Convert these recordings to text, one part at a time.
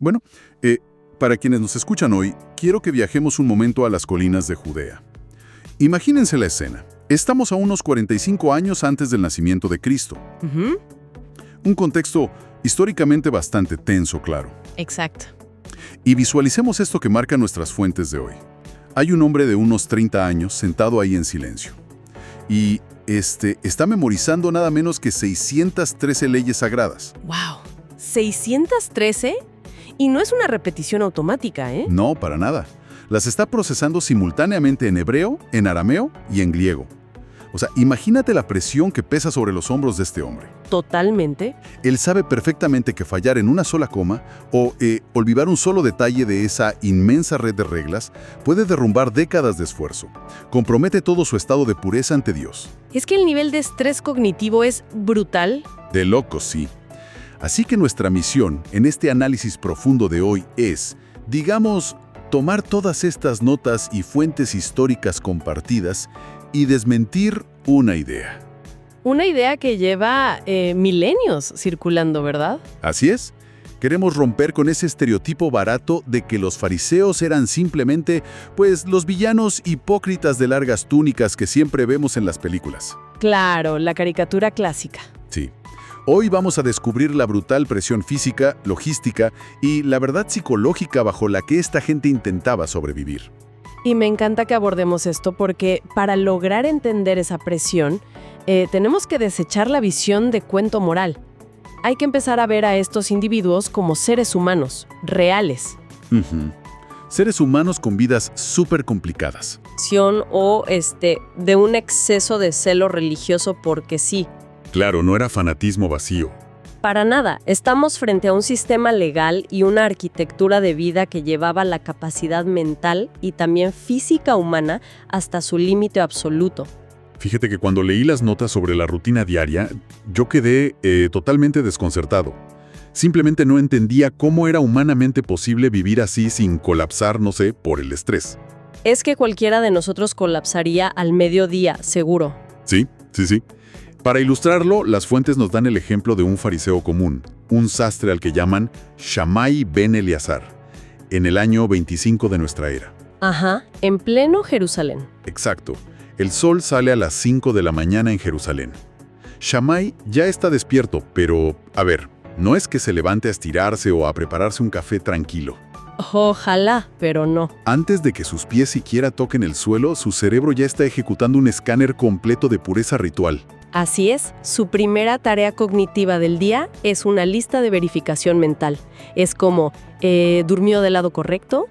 Bueno, para quienes nos escuchan hoy, quiero que viajemos un momento a las colinas de Judea. Imagínense la escena. Estamos a unos 45 años antes del nacimiento de Cristo. Ujú. Un contexto históricamente bastante tenso, claro. Exacto. Y visualicemos esto que marca nuestras fuentes de hoy. Hay un hombre de unos 30 años sentado ahí en silencio. Y está memorizando nada menos que 613 leyes sagradas. ¡Wow! ¿613? Y no es una repetición automática, ¿eh? No, para nada. Las está procesando simultáneamente en hebreo, en arameo y en griego. O sea, imagínate la presión que pesa sobre los hombros de este hombre. Totalmente. Él sabe perfectamente que fallar en una sola coma o olvidar un solo detalle de esa inmensa red de reglas puede derrumbar décadas de esfuerzo. Compromete todo su estado de pureza ante Dios. Es que el nivel de estrés cognitivo es brutal. De locos, sí. Así que nuestra misión en este análisis profundo de hoy es, digamos, tomar todas estas notas y fuentes históricas compartidas y desmentir una idea. Una idea que lleva milenios circulando, ¿verdad? Así es. Queremos romper con ese estereotipo barato de que los fariseos eran simplemente, pues, los villanos hipócritas de largas túnicas que siempre vemos en las películas. Claro, la caricatura clásica. Sí. Hoy vamos a descubrir la brutal presión física, logística y la verdad psicológica bajo la que esta gente intentaba sobrevivir. Y me encanta que abordemos esto porque para lograr entender esa presión, tenemos que desechar la visión de cuento moral. Hay que empezar a ver a estos individuos como seres humanos, reales. Ujú. Seres humanos con vidas súper complicadas. O de un exceso de celo religioso porque sí. Claro, no era fanatismo vacío. Para nada, estamos frente a un sistema legal y una arquitectura de vida que llevaba la capacidad mental y también física humana hasta su límite absoluto. Fíjate que cuando leí las notas sobre la rutina diaria, yo quedé totalmente desconcertado. Simplemente no entendía cómo era humanamente posible vivir así sin colapsar, no sé, por el estrés. Es que cualquiera de nosotros colapsaría al mediodía, seguro. Sí. Para ilustrarlo, las fuentes nos dan el ejemplo de un fariseo común, un sastre al que llaman Shammai ben Eleazar, en el año 25 de nuestra era. Ajá, en pleno Jerusalén. Exacto. El sol sale a las 5 de la mañana en Jerusalén. Shammai ya está despierto, pero, a ver, no es que se levante a estirarse o a prepararse un café tranquilo. Ojalá, pero no. Antes de que sus pies siquiera toquen el suelo, su cerebro ya está ejecutando un escáner completo de pureza ritual. Así es, su primera tarea cognitiva del día es una lista de verificación mental. Es como, ¿durmió del lado correcto?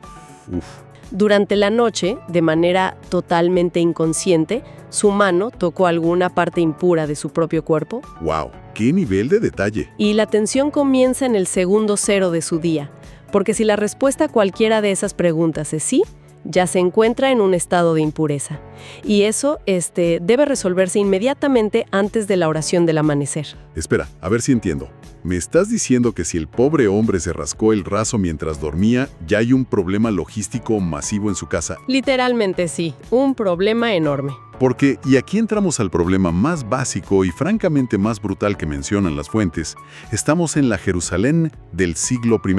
Uf. Durante la noche, de manera totalmente inconsciente, su mano tocó alguna parte impura de su propio cuerpo. ¡Wow! ¡Qué nivel de detalle! Y la tensión comienza en el segundo cero de su día, porque si la respuesta a cualquiera de esas preguntas es sí, ya se encuentra en un estado de impureza. Y eso debe resolverse inmediatamente antes de la oración del amanecer. Espera, a ver si entiendo. ¿Me estás diciendo que si el pobre hombre se rascó el brazo mientras dormía, ya hay un problema logístico masivo en su casa? Literalmente sí, un problema enorme. Porque, y aquí entramos al problema más básico y francamente más brutal que mencionan las fuentes, estamos en la Jerusalén del siglo I.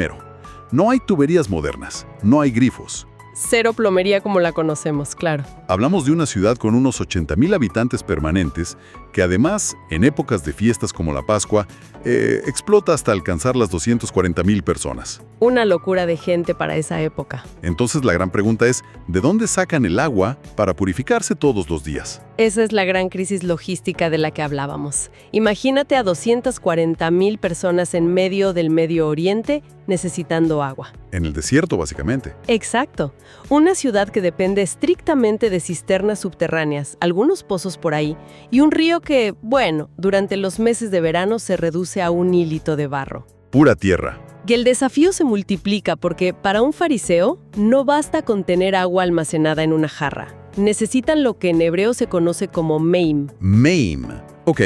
No hay tuberías modernas, no hay grifos. Cero plomería como la conocemos, claro. Hablamos de una ciudad con unos 80,000 habitantes permanentes que además, en épocas de fiestas como la Pascua, explota hasta alcanzar las 240,000 personas. Una locura de gente para esa época. Entonces la gran pregunta es, ¿de dónde sacan el agua para purificarse todos los días? Esa es la gran crisis logística de la que hablábamos. Imagínate a 240,000 personas en medio del Medio Oriente necesitando agua. En el desierto, básicamente. Exacto. Una ciudad que depende estrictamente de cisternas subterráneas, algunos pozos por ahí, y un río que, bueno, durante los meses de verano se reduce a un hilito de barro. Pura tierra. Y el desafío se multiplica porque para un fariseo no basta con tener agua almacenada en una jarra. Necesitan lo que en hebreo se conoce como meim. Meim. Ok.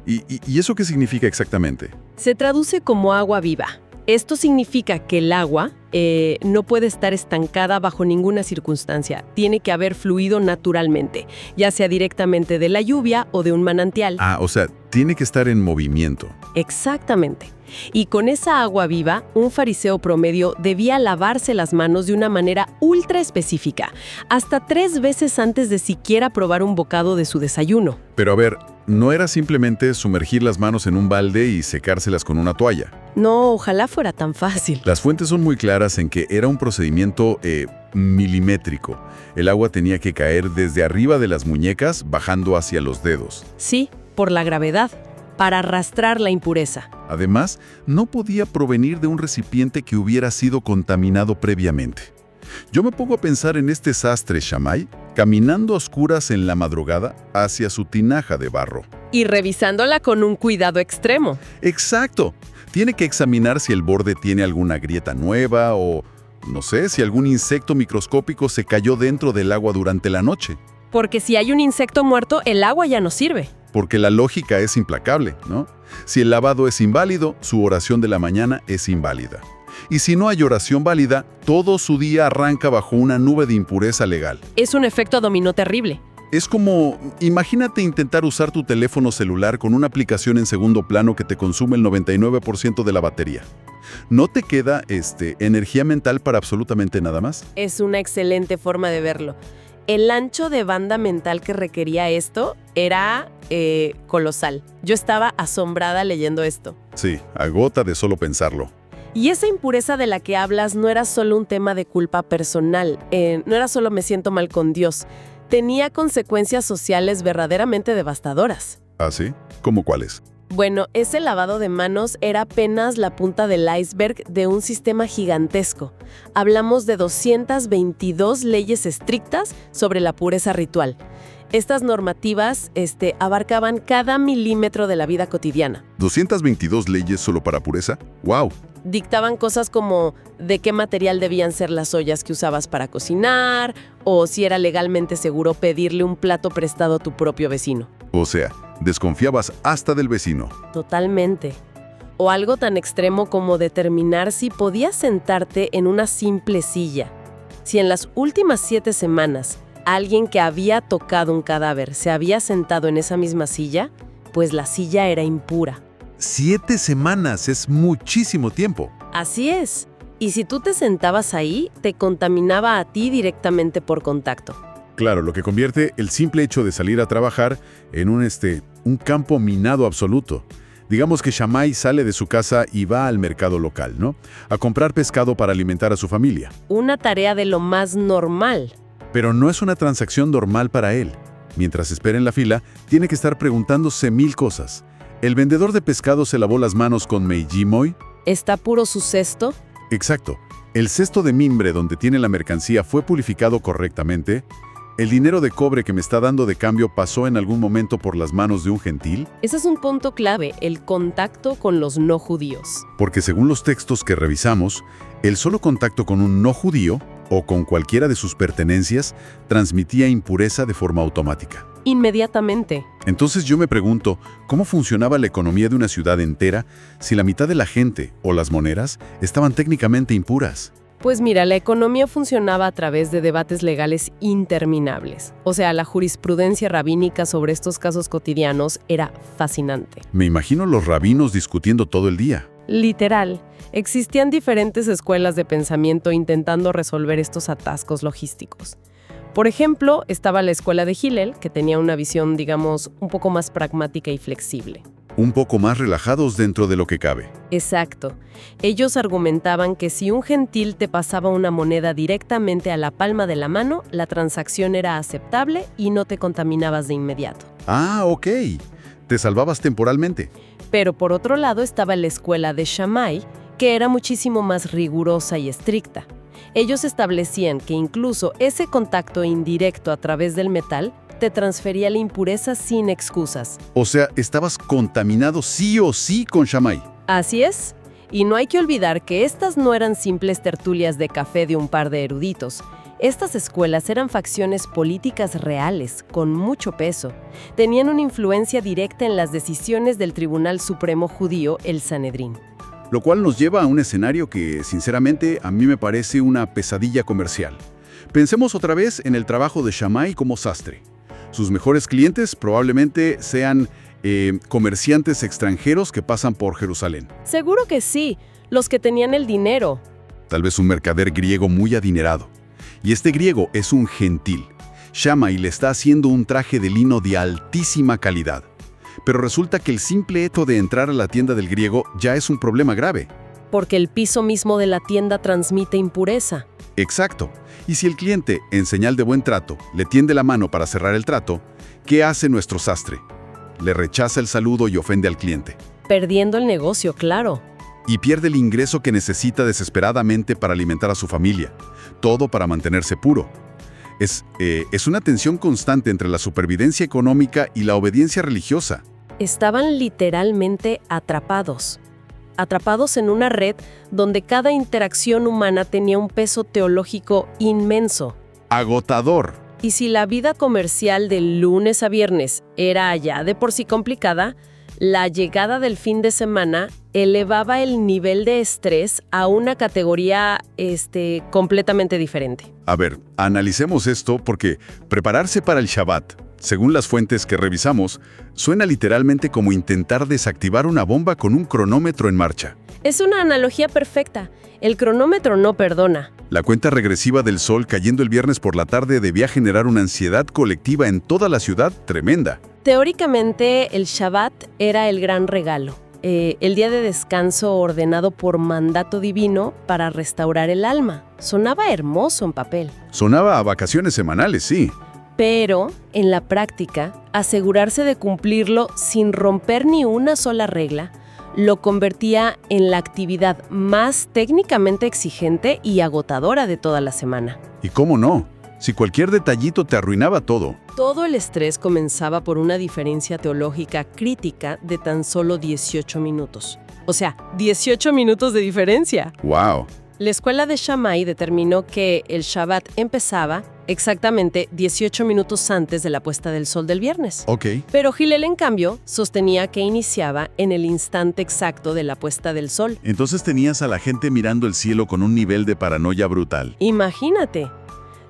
¿Y eso qué significa exactamente? Se traduce como agua viva. Esto significa que el agua no puede estar estancada bajo ninguna circunstancia. Tiene que haber fluido naturalmente, ya sea directamente de la lluvia o de un manantial. O sea, Tiene que estar en movimiento. Exactamente. Y con esa agua viva, un fariseo promedio debía lavarse las manos de una manera ultra específica, hasta 3 veces antes de siquiera probar un bocado de su desayuno. Pero a ver, no era simplemente sumergir las manos en un balde y secárselas con una toalla. No, ojalá fuera tan fácil. Las fuentes son muy claras en que era un procedimiento milimétrico. El agua tenía que caer desde arriba de las muñecas, bajando hacia los dedos. Sí, por la gravedad, para arrastrar la impureza. Además, no podía provenir de un recipiente que hubiera sido contaminado previamente. Yo me pongo a pensar en este sastre Shammai, caminando a oscuras en la madrugada hacia su tinaja de barro. Y revisándola con un cuidado extremo. ¡Exacto! Tiene que examinar si el borde tiene alguna grieta nueva o, no sé, si algún insecto microscópico se cayó dentro del agua durante la noche. Porque si hay un insecto muerto, el agua ya no sirve. Porque la lógica es implacable, ¿no? Si el lavado es inválido, su oración de la mañana es inválida. Y si no hay oración válida, todo su día arranca bajo una nube de impureza legal. Es un efecto dominó terrible. Es como, imagínate intentar usar tu teléfono celular con una aplicación en segundo plano que te consume el 99% de la batería. ¿No te queda energía mental para absolutamente nada más? Es una excelente forma de verlo. El ancho de banda mental que requería esto era colosal. Yo estaba asombrada leyendo esto. Sí, agota de solo pensarlo. Y esa impureza de la que hablas no era solo un tema de culpa personal, no era solo me siento mal con Dios. Tenía consecuencias sociales verdaderamente devastadoras. ¿Ah, sí? ¿Cómo cuáles? Bueno, ese lavado de manos era apenas la punta del iceberg de un sistema gigantesco. Hablamos de 222 leyes estrictas sobre la pureza ritual. Estas normativas abarcaban cada milímetro de la vida cotidiana. ¿222 leyes solo para pureza? ¡Wow! Dictaban cosas como de qué material debían ser las ollas que usabas para cocinar, o si era legalmente seguro pedirle un plato prestado a tu propio vecino. O sea, desconfiabas hasta del vecino. Totalmente. O algo tan extremo como determinar si podías sentarte en una simple silla. Si en las últimas 7 semanas alguien que había tocado un cadáver se había sentado en esa misma silla, pues la silla era impura. 7 semanas es muchísimo tiempo. Así es. Y si tú te sentabas ahí, te contaminaba a ti directamente por contacto. Claro, lo que convierte el simple hecho de salir a trabajar en un campo minado absoluto. Digamos que Shammai sale de su casa y va al mercado local, ¿no? A comprar pescado para alimentar a su familia. Una tarea de lo más normal. Pero no es una transacción normal para él. Mientras espera en la fila, tiene que estar preguntándose 1000 cosas. ¿El vendedor de pescado se lavó las manos con Meijimoy? ¿Está puro su cesto? Exacto. ¿El cesto de mimbre donde tiene la mercancía fue purificado correctamente? ¿El dinero de cobre que me está dando de cambio pasó en algún momento por las manos de un gentil? Ese es un punto clave, el contacto con los no judíos. Porque según los textos que revisamos, el solo contacto con un no judío o con cualquiera de sus pertenencias transmitía impureza de forma automática. Inmediatamente. Entonces yo me pregunto, ¿cómo funcionaba la economía de una ciudad entera si la mitad de la gente o las monedas estaban técnicamente impuras? Pues mira, la economía funcionaba a través de debates legales interminables. O sea, la jurisprudencia rabínica sobre estos casos cotidianos era fascinante. Me imagino los rabinos discutiendo todo el día. Literal. Existían diferentes escuelas de pensamiento intentando resolver estos atascos logísticos. Por ejemplo, estaba la escuela de Hillel, que tenía una visión, digamos, un poco más pragmática y flexible. Un poco más relajados dentro de lo que cabe. Exacto. Ellos argumentaban que si un gentil te pasaba una moneda directamente a la palma de la mano, la transacción era aceptable y no te contaminabas de inmediato. Ah, ok. Te salvabas temporalmente. Pero por otro lado estaba la escuela de Shammai, que era muchísimo más rigurosa y estricta. Ellos establecían que incluso ese contacto indirecto a través del metal te transfería la impureza sin excusas. O sea, estabas contaminado sí o sí con Shammai. Así es. Y no hay que olvidar que estas no eran simples tertulias de café de un par de eruditos. Estas escuelas eran facciones políticas reales, con mucho peso. Tenían una influencia directa en las decisiones del Tribunal Supremo Judío, el Sanedrín. Lo cual nos lleva a un escenario que, sinceramente, a mí me parece una pesadilla comercial. Pensemos otra vez en el trabajo de Shammai como sastre. Sus mejores clientes probablemente sean Comerciantes extranjeros que pasan por Jerusalén. Seguro que sí, los que tenían el dinero. Tal vez un mercader griego muy adinerado. Y este griego es un gentil. Shammai le está haciendo un traje de lino de altísima calidad. Pero resulta que el simple hecho de entrar a la tienda del griego ya es un problema grave. Porque el piso mismo de la tienda transmite impureza. Exacto. Y si el cliente, en señal de buen trato, le tiende la mano para cerrar el trato, ¿qué hace nuestro sastre? Le rechaza el saludo y ofende al cliente. Perdiendo el negocio, claro. Y pierde el ingreso que necesita desesperadamente para alimentar a su familia. Todo para mantenerse puro. Es una tensión constante entre la supervivencia económica y la obediencia religiosa. Estaban literalmente atrapados. Atrapados en una red donde cada interacción humana tenía un peso teológico inmenso. Agotador. Y si la vida comercial de lunes a viernes era ya de por sí complicada, la llegada del fin de semana elevaba el nivel de estrés a una categoría completamente diferente. A ver, analicemos esto porque prepararse para el Shabbat, según las fuentes que revisamos, suena literalmente como intentar desactivar una bomba con un cronómetro en marcha. Es una analogía perfecta. El cronómetro no perdona. La cuenta regresiva del sol cayendo el viernes por la tarde debía generar una ansiedad colectiva en toda la ciudad tremenda. Teóricamente, el Shabbat era el gran regalo. El día de descanso ordenado por mandato divino para restaurar el alma. Sonaba hermoso en papel. Sonaba a vacaciones semanales, sí. Pero, en la práctica, asegurarse de cumplirlo sin romper ni una sola regla lo convertía en la actividad más técnicamente exigente y agotadora de toda la semana. ¿Y cómo no? Si cualquier detallito te arruinaba todo. Todo el estrés comenzaba por una diferencia teológica crítica de tan solo 18 minutos. O sea, 18 minutos de diferencia. ¡Wow! La escuela de Shammai determinó que el Shabbat empezaba exactamente 18 minutos antes de la puesta del sol del viernes. Ok. Pero Hillel, en cambio, sostenía que iniciaba en el instante exacto de la puesta del sol. Entonces tenías a la gente mirando el cielo con un nivel de paranoia brutal. Imagínate,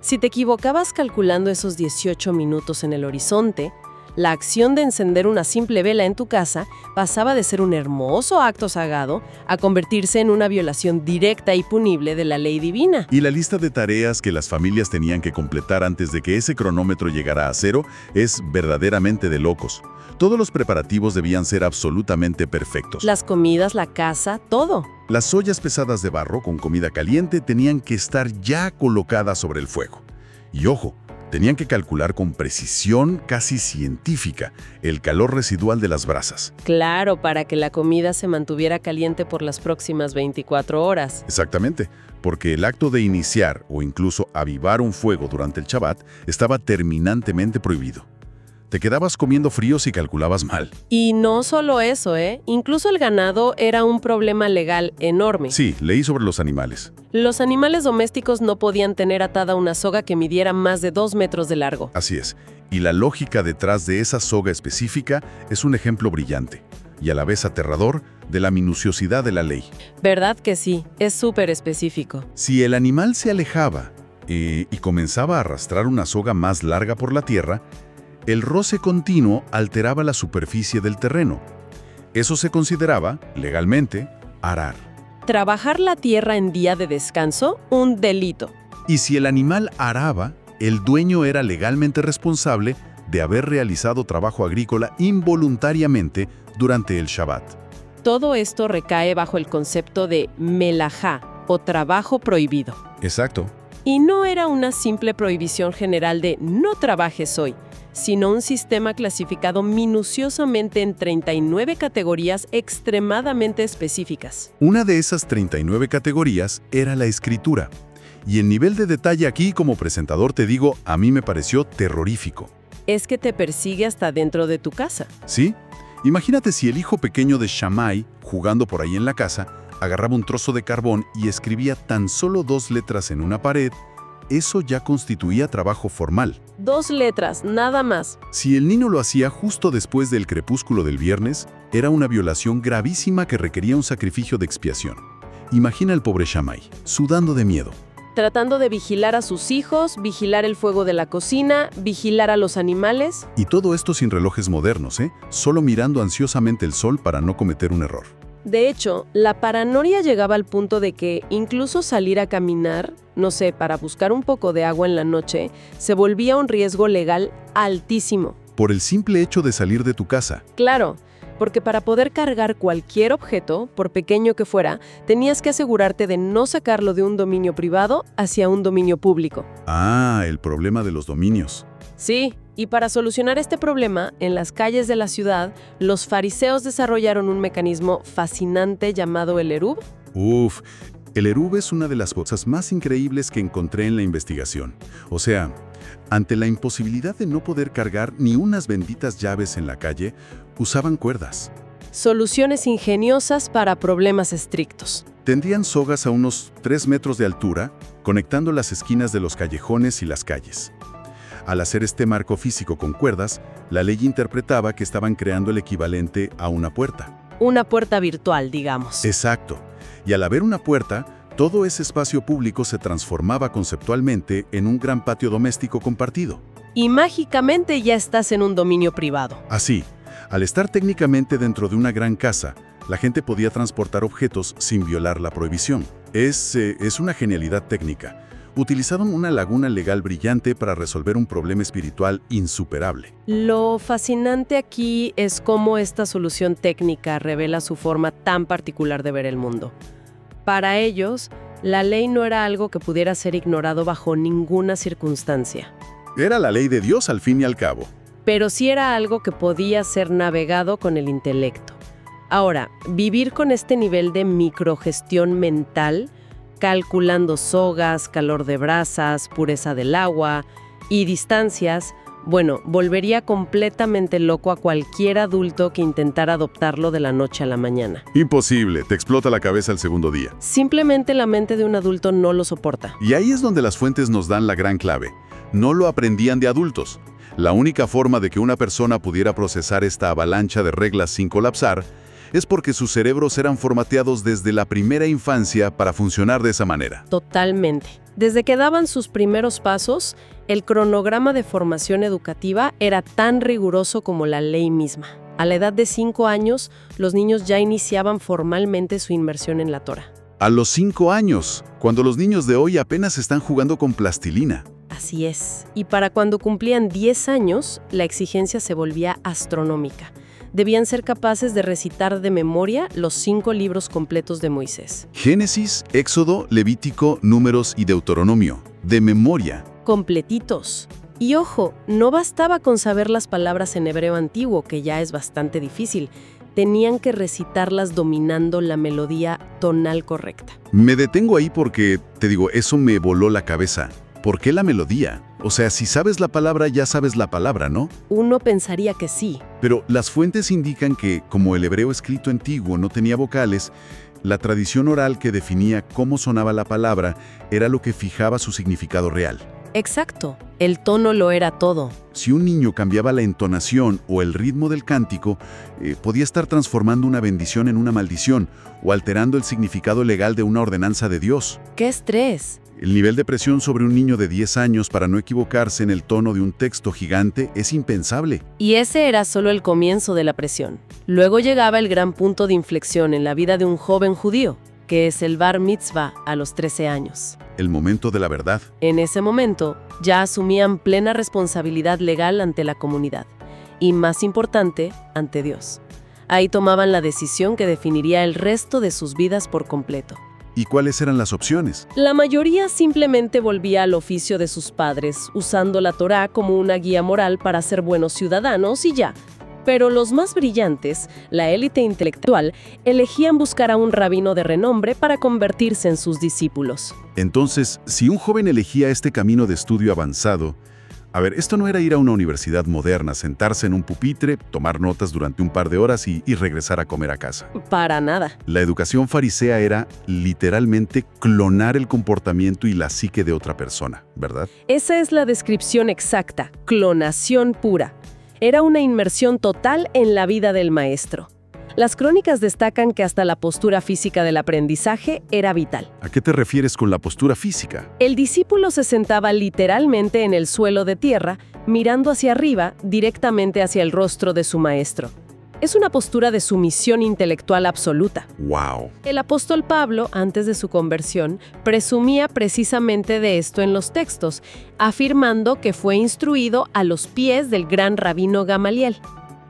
si te equivocabas calculando esos 18 minutos en el horizonte, la acción de encender una simple vela en tu casa pasaba de ser un hermoso acto sagrado a convertirse en una violación directa y punible de la ley divina. Y la lista de tareas que las familias tenían que completar antes de que ese cronómetro llegara a cero es verdaderamente de locos. Todos los preparativos debían ser absolutamente perfectos. Las comidas, la casa, todo. Las ollas pesadas de barro con comida caliente tenían que estar ya colocadas sobre el fuego. Y ojo, tenían que calcular con precisión casi científica el calor residual de las brasas. Claro, para que la comida se mantuviera caliente por las próximas 24 horas. Exactamente, porque el acto de iniciar o incluso avivar un fuego durante el Shabbat estaba terminantemente prohibido. Te quedabas comiendo frío si calculabas mal. Y no solo eso, incluso el ganado era un problema legal enorme. Sí, leí sobre los animales. Los animales domésticos no podían tener atada una soga que midiera más de 2 metros de largo. Así es. Y la lógica detrás de esa soga específica es un ejemplo brillante y a la vez aterrador de la minuciosidad de la ley. ¿Verdad que sí? Es súper específico. Si el animal se alejaba y comenzaba a arrastrar una soga más larga por la tierra, el roce continuo alteraba la superficie del terreno. Eso se consideraba, legalmente, arar. Trabajar la tierra en día de descanso, un delito. Y si el animal araba, el dueño era legalmente responsable de haber realizado trabajo agrícola involuntariamente durante el Shabbat. Todo esto recae bajo el concepto de melajá, o trabajo prohibido. Exacto. Y no era una simple prohibición general de no trabajes hoy, sino un sistema clasificado minuciosamente en 39 categorías extremadamente específicas. Una de esas 39 categorías era la escritura. Y el nivel de detalle aquí, como presentador te digo, a mí me pareció terrorífico. Es que te persigue hasta dentro de tu casa. ¿Sí? Imagínate si el hijo pequeño de Shammai, jugando por ahí en la casa, agarraba un trozo de carbón y escribía tan solo 2 letras en una pared. Eso ya constituía trabajo formal. 2 letras, nada más. Si el niño lo hacía justo después del crepúsculo del viernes, era una violación gravísima que requería un sacrificio de expiación. Imagina al pobre Shammai, sudando de miedo. tratando de vigilar a sus hijos, vigilar el fuego de la cocina, vigilar a los animales. Y todo esto sin relojes modernos, ¿eh? Solo mirando ansiosamente el sol para no cometer un error. De hecho, la paranoia llegaba al punto de que incluso salir a caminar, no sé, para buscar un poco de agua en la noche, se volvía un riesgo legal altísimo. Por el simple hecho de salir de tu casa. Claro, porque para poder cargar cualquier objeto, por pequeño que fuera, tenías que asegurarte de no sacarlo de un dominio privado hacia un dominio público. Ah, el problema de los dominios. Sí, y para solucionar este problema, en las calles de la ciudad, los fariseos desarrollaron un mecanismo fascinante llamado el Erub. Uf, el Erub es una de las cosas más increíbles que encontré en la investigación. O sea, ante la imposibilidad de no poder cargar ni unas benditas llaves en la calle, usaban cuerdas. Soluciones ingeniosas para problemas estrictos. Tendían sogas a unos 3 metros de altura, conectando las esquinas de los callejones y las calles. Al hacer este marco físico con cuerdas, la ley interpretaba que estaban creando el equivalente a una puerta. Una puerta virtual, digamos. Exacto. Y al haber una puerta, todo ese espacio público se transformaba conceptualmente en un gran patio doméstico compartido. Y mágicamente ya estás en un dominio privado. Así, al estar técnicamente dentro de una gran casa, la gente podía transportar objetos sin violar la prohibición. Es una genialidad técnica. Utilizaron una laguna legal brillante para resolver un problema espiritual insuperable. Lo fascinante aquí es cómo esta solución técnica revela su forma tan particular de ver el mundo. Para ellos, la ley no era algo que pudiera ser ignorado bajo ninguna circunstancia. Era la ley de Dios al fin y al cabo. Pero sí era algo que podía ser navegado con el intelecto. Ahora, vivir con este nivel de microgestión mental, calculando sogas, calor de brasas, pureza del agua y distancias, bueno, volvería completamente loco a cualquier adulto que intentara adoptarlo de la noche a la mañana. Imposible, te explota la cabeza el segundo día. Simplemente la mente de un adulto no lo soporta. Y ahí es donde las fuentes nos dan la gran clave. No lo aprendían de adultos. La única forma de que una persona pudiera procesar esta avalancha de reglas sin colapsar es porque sus cerebros eran formateados desde la primera infancia para funcionar de esa manera. Totalmente. Desde que daban sus primeros pasos, el cronograma de formación educativa era tan riguroso como la ley misma. A la edad de 5 años, los niños ya iniciaban formalmente su inmersión en la Torá. A los 5 años, cuando los niños de hoy apenas están jugando con plastilina. Así es. Y para cuando cumplían 10 años, la exigencia se volvía astronómica. Debían ser capaces de recitar de memoria los 5 libros completos de Moisés. Génesis, Éxodo, Levítico, Números y Deuteronomio. De memoria. Completitos. Y ojo, no bastaba con saber las palabras en hebreo antiguo, que ya es bastante difícil. Tenían que recitarlas dominando la melodía tonal correcta. Me detengo ahí porque, te digo, eso me voló la cabeza. ¿Por qué la melodía? O sea, si sabes la palabra, ya sabes la palabra, ¿no? Uno pensaría que sí. Pero las fuentes indican que, como el hebreo escrito antiguo no tenía vocales, la tradición oral que definía cómo sonaba la palabra era lo que fijaba su significado real. Exacto. El tono lo era todo. Si un niño cambiaba la entonación o el ritmo del cántico, podía estar transformando una bendición en una maldición o alterando el significado legal de una ordenanza de Dios. ¡Qué estrés! El nivel de presión sobre un niño de 10 años para no equivocarse en el tono de un texto gigante es impensable. Y ese era solo el comienzo de la presión. Luego llegaba el gran punto de inflexión en la vida de un joven judío, que es el bar mitzvah a los 13 años. El momento de la verdad. En ese momento, ya asumían plena responsabilidad legal ante la comunidad. Y más importante, ante Dios. Ahí tomaban la decisión que definiría el resto de sus vidas por completo. ¿Y cuáles eran las opciones? La mayoría simplemente volvía al oficio de sus padres, usando la Torá como una guía moral para ser buenos ciudadanos y ya. Pero los más brillantes, la élite intelectual, elegían buscar a un rabino de renombre para convertirse en sus discípulos. Entonces, si un joven elegía este camino de estudio avanzado, esto no era ir a una universidad moderna, sentarse en un pupitre, tomar notas durante un par de horas y regresar a comer a casa. Para nada. La educación farisea era, literalmente, clonar el comportamiento y la psique de otra persona, ¿verdad? Esa es la descripción exacta, clonación pura. Era una inmersión total en la vida del maestro. Las crónicas destacan que hasta la postura física del aprendizaje era vital. ¿A qué te refieres con la postura física? El discípulo se sentaba literalmente en el suelo de tierra, mirando hacia arriba, directamente hacia el rostro de su maestro. Es una postura de sumisión intelectual absoluta. ¡Wow! El apóstol Pablo, antes de su conversión, presumía precisamente de esto en los textos, afirmando que fue instruido a los pies del gran rabino Gamaliel.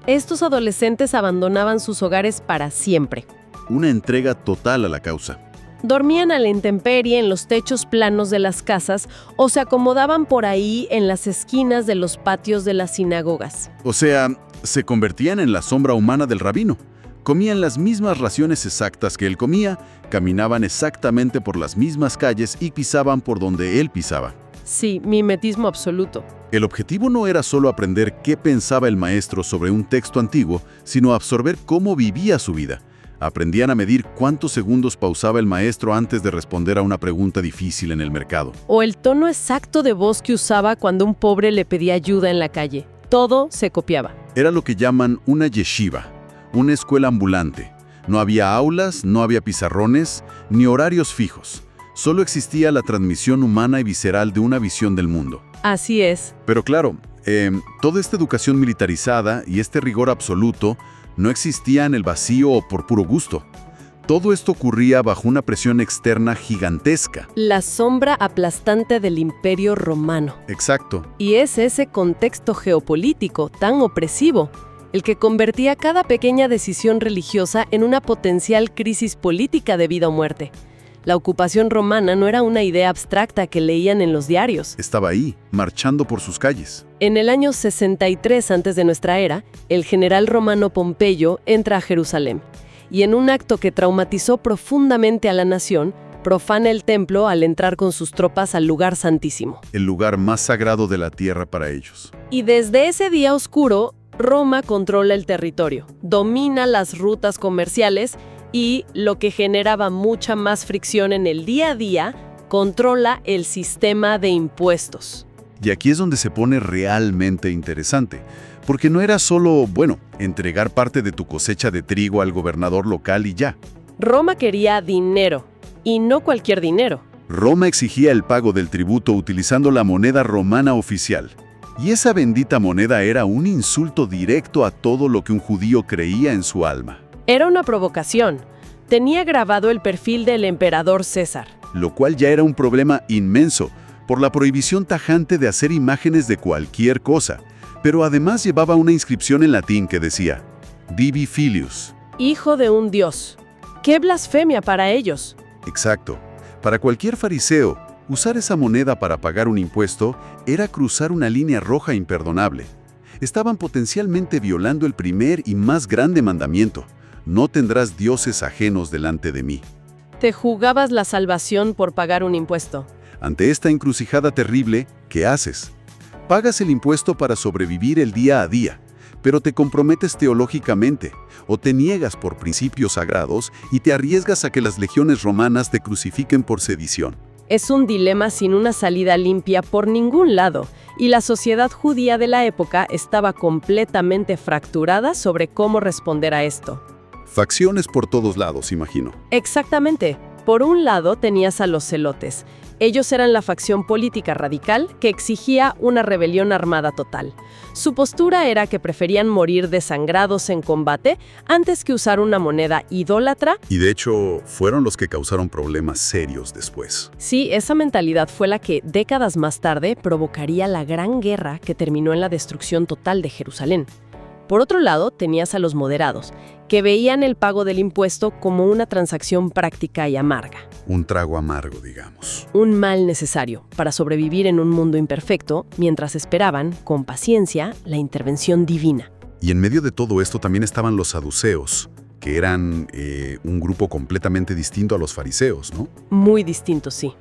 Estos adolescentes abandonaban sus hogares para siempre. Una entrega total a la causa. Dormían a la intemperie en los techos planos de las casas o se acomodaban por ahí en las esquinas de los patios de las sinagogas. O sea, se convertían en la sombra humana del rabino. Comían las mismas raciones exactas que él comía, caminaban exactamente por las mismas calles y pisaban por donde él pisaba. Sí, mimetismo absoluto. El objetivo no era solo aprender qué pensaba el maestro sobre un texto antiguo, sino absorber cómo vivía su vida. Aprendían a medir cuántos segundos pausaba el maestro antes de responder a una pregunta difícil en el mercado. O el tono exacto de voz que usaba cuando un pobre le pedía ayuda en la calle. Todo se copiaba. Era lo que llaman una yeshiva, una escuela ambulante. No había aulas, no había pizarrones, ni horarios fijos. Solo existía la transmisión humana y visceral de una visión del mundo. Así es. Pero claro, toda esta educación militarizada y este rigor absoluto no existía en el vacío o por puro gusto. Todo esto ocurría bajo una presión externa gigantesca. La sombra aplastante del Imperio Romano. Exacto. Y es ese contexto geopolítico tan opresivo el que convertía cada pequeña decisión religiosa en una potencial crisis política de vida o muerte. La ocupación romana no era una idea abstracta que leían en los diarios. Estaba ahí, marchando por sus calles. En el año 63 antes de nuestra era, el general romano Pompeyo entra a Jerusalén y en un acto que traumatizó profundamente a la nación, profana el templo al entrar con sus tropas al lugar santísimo. El lugar más sagrado de la tierra para ellos. Y desde ese día oscuro, Roma controla el territorio, domina las rutas comerciales y, lo que generaba mucha más fricción en el día a día, controla el sistema de impuestos. Y aquí es donde se pone realmente interesante, porque no era solo, entregar parte de tu cosecha de trigo al gobernador local y ya. Roma quería dinero, y no cualquier dinero. Roma exigía el pago del tributo utilizando la moneda romana oficial. Y esa bendita moneda era un insulto directo a todo lo que un judío creía en su alma. Era una provocación. Tenía grabado el perfil del emperador César. Lo cual ya era un problema inmenso, por la prohibición tajante de hacer imágenes de cualquier cosa. Pero además llevaba una inscripción en latín que decía, Divi Filius. Hijo de un dios. ¡Qué blasfemia para ellos! Exacto. Para cualquier fariseo, usar esa moneda para pagar un impuesto era cruzar una línea roja imperdonable. Estaban potencialmente violando el primer y más grande mandamiento. No tendrás dioses ajenos delante de mí. Te jugabas la salvación por pagar un impuesto. Ante esta encrucijada terrible, ¿qué haces? Pagas el impuesto para sobrevivir el día a día, pero te comprometes teológicamente, o te niegas por principios sagrados y te arriesgas a que las legiones romanas te crucifiquen por sedición. Es un dilema sin una salida limpia por ningún lado, y la sociedad judía de la época estaba completamente fracturada sobre cómo responder a esto. Facciones por todos lados, imagino. Exactamente. Por un lado tenías a los celotes. Ellos eran la facción política radical que exigía una rebelión armada total. Su postura era que preferían morir desangrados en combate antes que usar una moneda idólatra. Y de hecho, fueron los que causaron problemas serios después. Sí, esa mentalidad fue la que, décadas más tarde, provocaría la Gran Guerra que terminó en la destrucción total de Jerusalén. Por otro lado, tenías a los moderados, que veían el pago del impuesto como una transacción práctica y amarga. Un trago amargo, digamos. Un mal necesario para sobrevivir en un mundo imperfecto, mientras esperaban, con paciencia, la intervención divina. Y en medio de todo esto también estaban los saduceos, que eran un grupo completamente distinto a los fariseos, ¿no? Muy distintos, sí.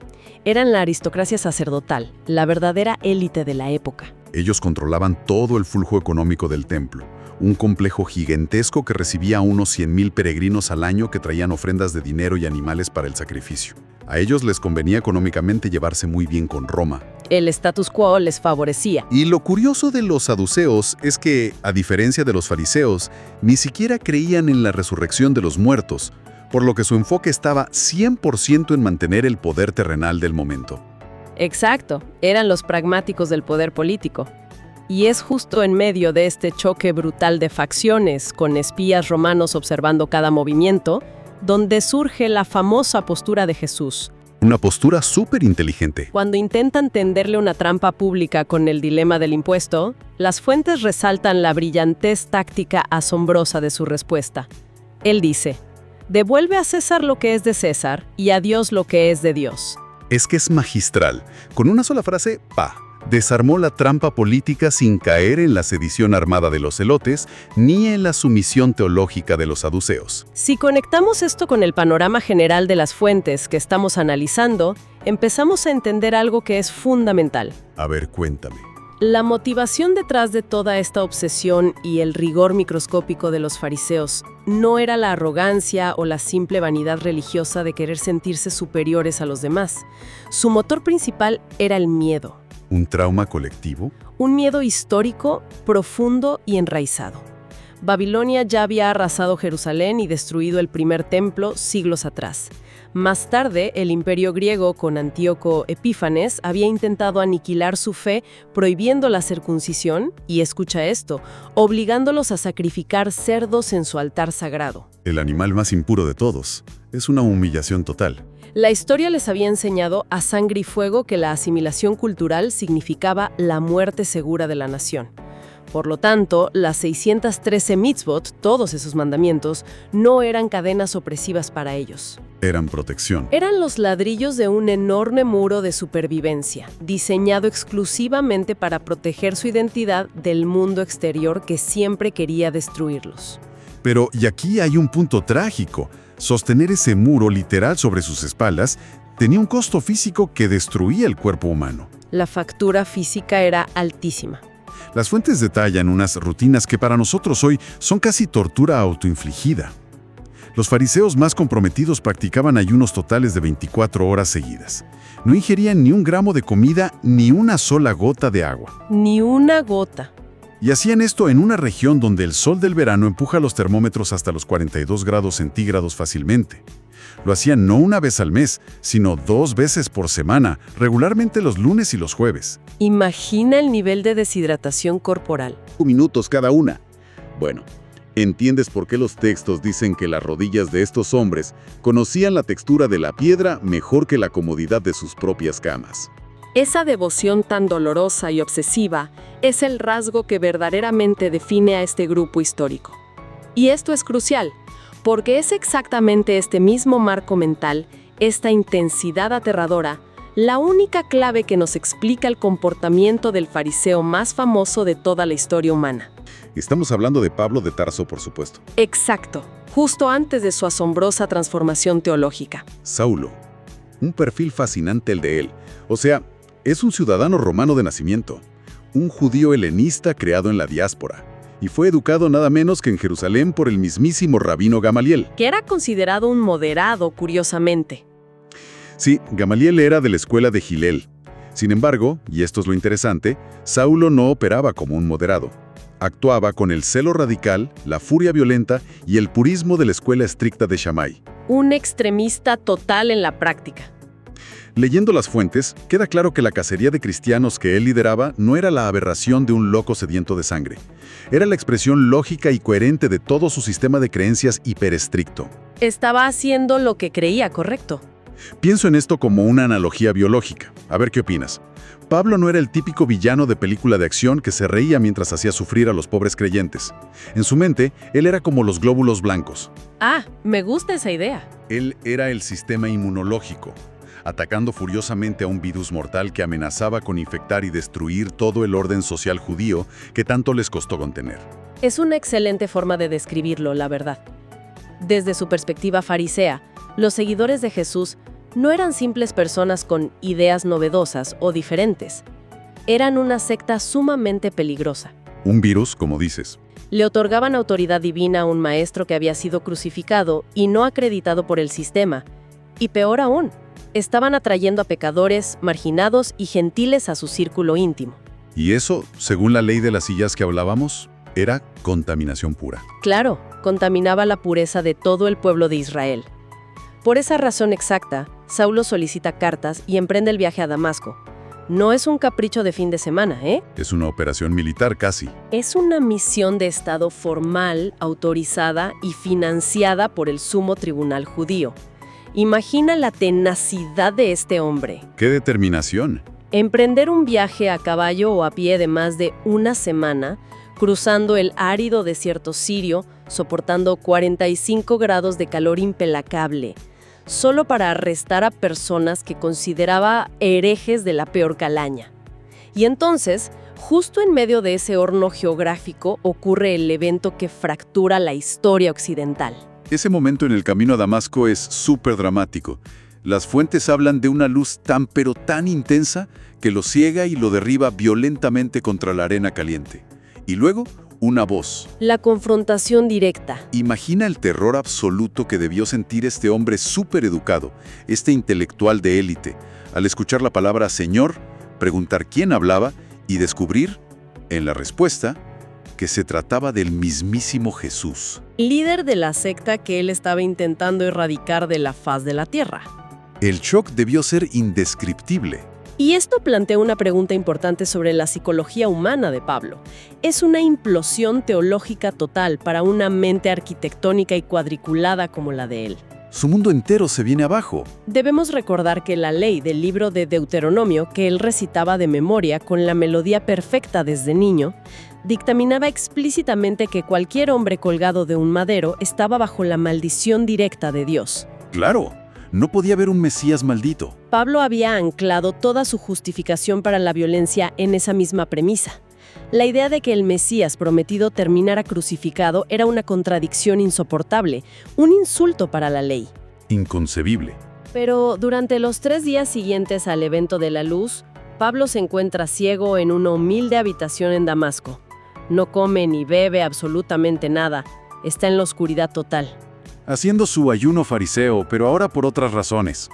Eran la aristocracia sacerdotal, la verdadera élite de la época. Ellos controlaban todo el flujo económico del templo, un complejo gigantesco que recibía a unos 100,000 peregrinos al año que traían ofrendas de dinero y animales para el sacrificio. A ellos les convenía económicamente llevarse muy bien con Roma. El status quo les favorecía. Y lo curioso de los saduceos es que, a diferencia de los fariseos, ni siquiera creían en la resurrección de los muertos, por lo que su enfoque estaba 100% en mantener el poder terrenal del momento. Exacto, eran los pragmáticos del poder político. Y es justo en medio de este choque brutal de facciones, con espías romanos observando cada movimiento, donde surge la famosa postura de Jesús. Una postura súper inteligente. Cuando intentan tenderle una trampa pública con el dilema del impuesto, las fuentes resaltan la brillantez táctica asombrosa de su respuesta. Él dice: devuelve a César lo que es de César y a Dios lo que es de Dios. Es que es magistral. Con una sola frase, desarmó la trampa política sin caer en la sedición armada de los celotes ni en la sumisión teológica de los saduceos. Si conectamos esto con el panorama general de las fuentes que estamos analizando, empezamos a entender algo que es fundamental. A ver, cuéntame. La motivación detrás de toda esta obsesión y el rigor microscópico de los fariseos no era la arrogancia o la simple vanidad religiosa de querer sentirse superiores a los demás. Su motor principal era el miedo. ¿Un trauma colectivo? Un miedo histórico, profundo y enraizado. Babilonia ya había arrasado Jerusalén y destruido el primer templo siglos atrás. Más tarde, el imperio griego, con Antíoco Epífanes, había intentado aniquilar su fe prohibiendo la circuncisión, y escucha esto, obligándolos a sacrificar cerdos en su altar sagrado. El animal más impuro de todos. Es una humillación total. La historia les había enseñado a sangre y fuego que la asimilación cultural significaba la muerte segura de la nación. Por lo tanto, las 613 mitzvot, todos esos mandamientos, no eran cadenas opresivas para ellos. Eran protección. Eran los ladrillos de un enorme muro de supervivencia, diseñado exclusivamente para proteger su identidad del mundo exterior que siempre quería destruirlos. Pero, y aquí hay un punto trágico. Sostener ese muro literal sobre sus espaldas tenía un costo físico que destruía el cuerpo humano. La factura física era altísima. Las fuentes detallan unas rutinas que para nosotros hoy son casi tortura autoinfligida. Los fariseos más comprometidos practicaban ayunos totales de 24 horas seguidas. No ingerían ni un gramo de comida ni una sola gota de agua. Ni una gota. Y hacían esto en una región donde el sol del verano empuja los termómetros hasta los 42 grados centígrados fácilmente. Lo hacían no una vez al mes, sino 2 veces por semana, regularmente los lunes y los jueves. Imagina el nivel de deshidratación corporal. 5 minutos cada una. Bueno, ¿entiendes por qué los textos dicen que las rodillas de estos hombres conocían la textura de la piedra mejor que la comodidad de sus propias camas? Esa devoción tan dolorosa y obsesiva es el rasgo que verdaderamente define a este grupo histórico. Y esto es crucial, porque es exactamente este mismo marco mental, esta intensidad aterradora, la única clave que nos explica el comportamiento del fariseo más famoso de toda la historia humana. Estamos hablando de Pablo de Tarso, por supuesto. Exacto, justo antes de su asombrosa transformación teológica. Saulo. Un perfil fascinante el de él. O sea, es un ciudadano romano de nacimiento, un judío helenista creado en la diáspora, y fue educado nada menos que en Jerusalén por el mismísimo rabino Gamaliel. Que era considerado un moderado, curiosamente. Sí, Gamaliel era de la escuela de Hillel. Sin embargo, y esto es lo interesante, Saulo no operaba como un moderado. Actuaba con el celo radical, la furia violenta y el purismo de la escuela estricta de Shammai. Un extremista total en la práctica. Leyendo las fuentes, queda claro que la cacería de cristianos que él lideraba no era la aberración de un loco sediento de sangre. Era la expresión lógica y coherente de todo su sistema de creencias hiperestricto. Estaba haciendo lo que creía correcto. Pienso en esto como una analogía biológica. A ver qué opinas. Pablo no era el típico villano de película de acción que se reía mientras hacía sufrir a los pobres creyentes. En su mente, él era como los glóbulos blancos. Ah, me gusta esa idea. Él era el sistema inmunológico, atacando furiosamente a un virus mortal que amenazaba con infectar y destruir todo el orden social judío que tanto les costó contener. Es una excelente forma de describirlo, la verdad. Desde su perspectiva farisea, los seguidores de Jesús no eran simples personas con ideas novedosas o diferentes. Eran una secta sumamente peligrosa. Un virus, como dices. Le otorgaban autoridad divina a un maestro que había sido crucificado y no acreditado por el sistema. Y peor aún, estaban atrayendo a pecadores, marginados y gentiles a su círculo íntimo. Y eso, según la ley de las sillas que hablábamos, era contaminación pura. Claro, contaminaba la pureza de todo el pueblo de Israel. Por esa razón exacta, Saulo solicita cartas y emprende el viaje a Damasco. No es un capricho de fin de semana, ¿eh? Es una operación militar casi. Es una misión de Estado formal, autorizada y financiada por el Sumo Tribunal Judío. Imagina la tenacidad de este hombre. ¡Qué determinación! Emprender un viaje a caballo o a pie de más de una semana, cruzando el árido desierto sirio, soportando 45 grados de calor implacable, solo para arrestar a personas que consideraba herejes de la peor calaña. Y entonces, justo en medio de ese horno geográfico, ocurre el evento que fractura la historia occidental. Ese momento en el camino a Damasco es súper dramático. Las fuentes hablan de una luz tan pero tan intensa que lo ciega y lo derriba violentamente contra la arena caliente. Y luego, una voz. La confrontación directa. Imagina el terror absoluto que debió sentir este hombre súper educado, este intelectual de élite, al escuchar la palabra Señor, preguntar quién hablaba y descubrir, en la respuesta, que se trataba del mismísimo Jesús. Líder de la secta que él estaba intentando erradicar de la faz de la tierra. El shock debió ser indescriptible. Y esto plantea una pregunta importante sobre la psicología humana de Pablo. Es una implosión teológica total para una mente arquitectónica y cuadriculada como la de él. Su mundo entero se viene abajo. Debemos recordar que la ley del libro de Deuteronomio, que él recitaba de memoria con la melodía perfecta desde niño, dictaminaba explícitamente que cualquier hombre colgado de un madero estaba bajo la maldición directa de Dios. Claro, no podía haber un Mesías maldito. Pablo había anclado toda su justificación para la violencia en esa misma premisa. La idea de que el Mesías prometido terminara crucificado era una contradicción insoportable, un insulto para la ley. Inconcebible. Pero durante los 3 días siguientes al evento de la luz, Pablo se encuentra ciego en una humilde habitación en Damasco. No come ni bebe absolutamente nada. Está en la oscuridad total. Haciendo su ayuno fariseo, pero ahora por otras razones.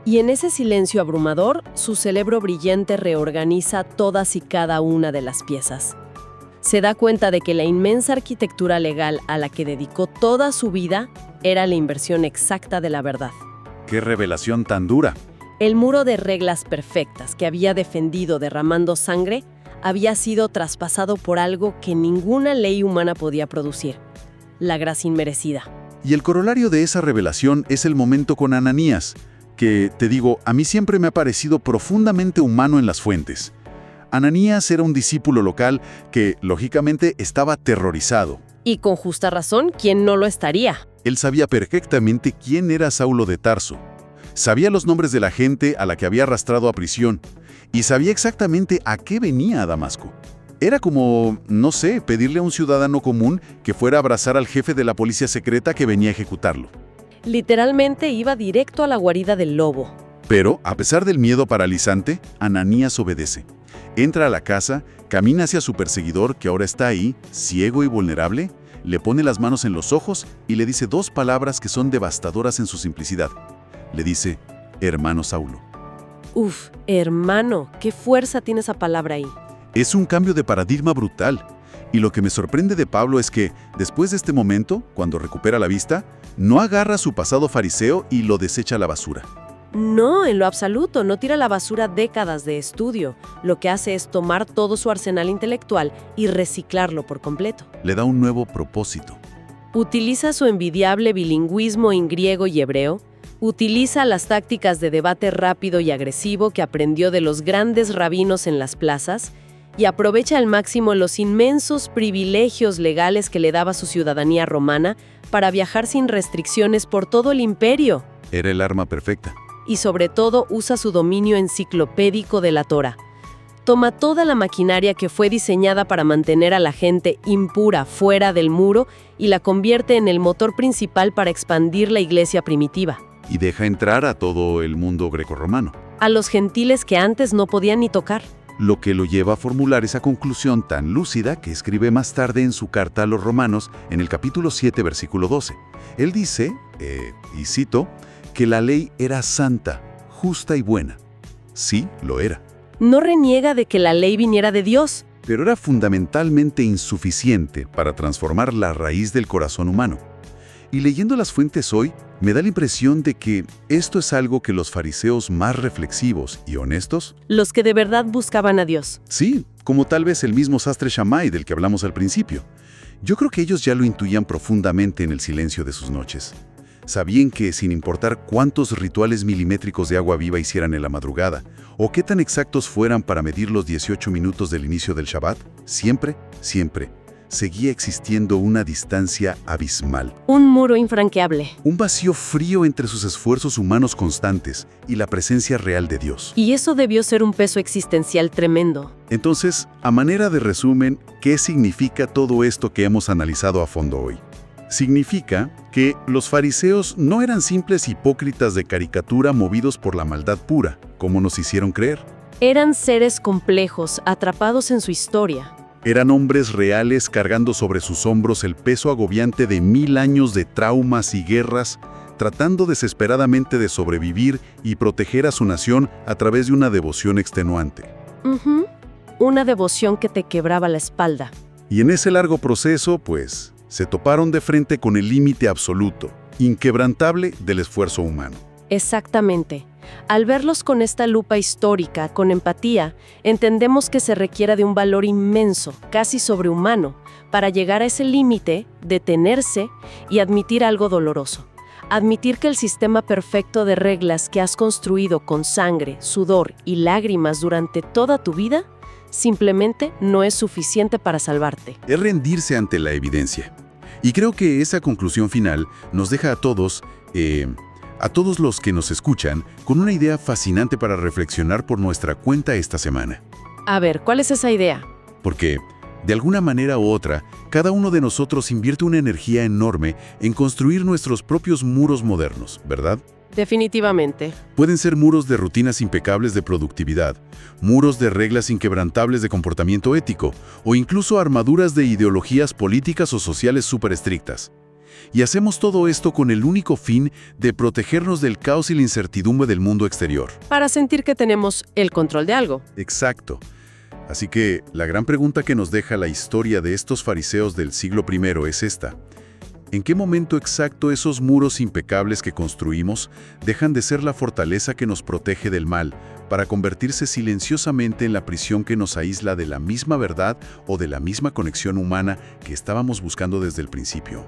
Y en ese silencio abrumador, su cerebro brillante reorganiza todas y cada una de las piezas. Se da cuenta de que la inmensa arquitectura legal a la que dedicó toda su vida era la inversión exacta de la verdad. ¡Qué revelación tan dura! El muro de reglas perfectas que había defendido derramando sangre había sido traspasado por algo que ninguna ley humana podía producir: la gracia inmerecida. Y el corolario de esa revelación es el momento con Ananías, que, te digo, a mí siempre me ha parecido profundamente humano en las fuentes. Ananías era un discípulo local que, lógicamente, estaba aterrorizado. Y con justa razón, ¿quién no lo estaría? Él sabía perfectamente quién era Saulo de Tarso. Sabía los nombres de la gente a la que había arrastrado a prisión. Y sabía exactamente a qué venía a Damasco. Era como, no sé, pedirle a un ciudadano común que fuera a abrazar al jefe de la policía secreta que venía a ejecutarlo. Literalmente iba directo a la guarida del lobo. Pero, a pesar del miedo paralizante, Ananías obedece. Entra a la casa, camina hacia su perseguidor, que ahora está ahí, ciego y vulnerable, le pone las manos en los ojos y le dice 2 palabras que son devastadoras en su simplicidad. Le dice, hermano Saulo. Uf, hermano, qué fuerza tiene esa palabra ahí. Es un cambio de paradigma brutal. Y lo que me sorprende de Pablo es que, después de este momento, cuando recupera la vista, no agarra su pasado fariseo y lo desecha a la basura. No, en lo absoluto, no tira a la basura décadas de estudio. Lo que hace es tomar todo su arsenal intelectual y reciclarlo por completo. Le da un nuevo propósito. Utiliza su envidiable bilingüismo en griego y hebreo. Utiliza las tácticas de debate rápido y agresivo que aprendió de los grandes rabinos en las plazas y aprovecha al máximo los inmensos privilegios legales que le daba su ciudadanía romana para viajar sin restricciones por todo el imperio. Era el arma perfecta. Y sobre todo usa su dominio enciclopédico de la Torá. Toma toda la maquinaria que fue diseñada para mantener a la gente impura fuera del muro y la convierte en el motor principal para expandir la iglesia primitiva. Y deja entrar a todo el mundo grecorromano. A los gentiles que antes no podían ni tocar. Lo que lo lleva a formular esa conclusión tan lúcida que escribe más tarde en su carta a los romanos en el capítulo 7, versículo 12. Él dice, y cito, que la ley era santa, justa y buena. Sí, lo era. No reniega de que la ley viniera de Dios. Pero era fundamentalmente insuficiente para transformar la raíz del corazón humano. Y leyendo las fuentes hoy, me da la impresión de que esto es algo que los fariseos más reflexivos y honestos, Los que de verdad buscaban a Dios. sí, como tal vez el mismo sastre Shammai del que hablamos al principio, yo creo que ellos ya lo intuían profundamente en el silencio de sus noches. Sabían que, sin importar cuántos rituales milimétricos de agua viva hicieran en la madrugada, o qué tan exactos fueran para medir los 18 minutos del inicio del Shabbat, siempre, seguía existiendo una distancia abismal. Un muro infranqueable. Un vacío frío entre sus esfuerzos humanos constantes y la presencia real de Dios. Y eso debió ser un peso existencial tremendo. Entonces, a manera de resumen, ¿qué significa todo esto que hemos analizado a fondo hoy? Significa que los fariseos no eran simples hipócritas de caricatura movidos por la maldad pura, como nos hicieron creer. Eran seres complejos, atrapados en su historia. Eran hombres reales cargando sobre sus hombros el peso agobiante de 1000 años de traumas y guerras, tratando desesperadamente de sobrevivir y proteger a su nación a través de una devoción extenuante. Una devoción que te quebraba la espalda. Y en ese largo proceso, pues, se toparon de frente con el límite absoluto, inquebrantable del esfuerzo humano. Exactamente. Al verlos con esta lupa histórica, con empatía, entendemos que se requiere de un valor inmenso, casi sobrehumano, para llegar a ese límite, detenerse y admitir algo doloroso. Admitir que el sistema perfecto de reglas que has construido con sangre, sudor y lágrimas durante toda tu vida simplemente no es suficiente para salvarte. Es rendirse ante la evidencia. Y creo que esa conclusión final nos deja a todos los que nos escuchan, con una idea fascinante para reflexionar por nuestra cuenta esta semana. A ver, ¿cuál es esa idea? Porque, de alguna manera u otra, cada uno de nosotros invierte una energía enorme en construir nuestros propios muros modernos, ¿verdad? Definitivamente. Pueden ser muros de rutinas impecables de productividad, muros de reglas inquebrantables de comportamiento ético, o incluso armaduras de ideologías políticas o sociales súper estrictas. Y hacemos todo esto con el único fin de protegernos del caos y la incertidumbre del mundo exterior. Para sentir que tenemos el control de algo. Exacto. Así que la gran pregunta que nos deja la historia de estos fariseos del siglo I es esta. ¿En qué momento exacto esos muros impecables que construimos dejan de ser la fortaleza que nos protege del mal para convertirse silenciosamente en la prisión que nos aísla de la misma verdad o de la misma conexión humana que estábamos buscando desde el principio?